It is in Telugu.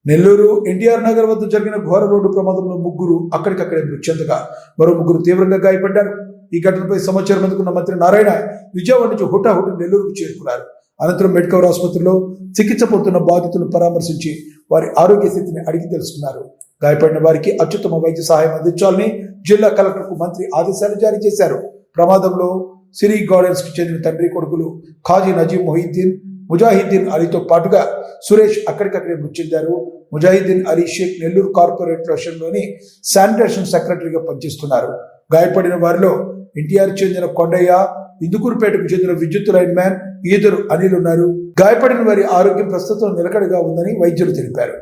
నెల్లూరు ఎన్టీఆర్ నగర్ వద్ద జరిగిన ఘోర రోడ్డు ప్రమాదంలో ముగ్గురు అక్కడికక్కడే మృతి చెందగా మరో ముగ్గురు తీవ్రంగా గాయపడ్డారు. ఈ ఘటనపై సమాచారం అందుకున్న మంత్రి నారాయణ విజయవాడ నుంచి హుటాహుటి నెల్లూరుకు చేరుకున్నారు. అనంతరం మెడికవర్ ఆసుపత్రిలో చికిత్స పొందుతున్న బాధితులను పరామర్శించి వారి ఆరోగ్య స్థితిని అడిగి తెలుసుకున్నారు. గాయపడిన వారికి అత్యుత్తమ వైద్య సహాయం అందించాలని జిల్లా కలెక్టర్కు మంత్రి ఆదేశాలు జారీ చేశారు. ప్రమాదంలో సిరి గార్డెన్స్ కు చెందిన తండ్రి కొడుకులు ఖాజీ నజీం మొహిద్దీన్, ముజాహిద్దీన్ అలీతో పాటుగా సురేష్ అక్కడికక్కడే మృతి చెందారు. ముజాహిద్దీన్ అలీ షేక్ నెల్లూరు కార్పొరేషన్లోని శానిటేషన్ సెక్రటరీగా పనిచేస్తున్నారు. గాయపడిన వారిలో ఎన్టీఆర్ చెందిన కొండయ్య, ఇందుకూరుపేటకు చెందిన విద్యుత్ లైన్ మ్యాన్ ఈదరు అనిల్ ఉన్నారు. గాయపడిన వారి ఆరోగ్యం ప్రస్తుతం నిలకడగా ఉందని వైద్యులు తెలిపారు.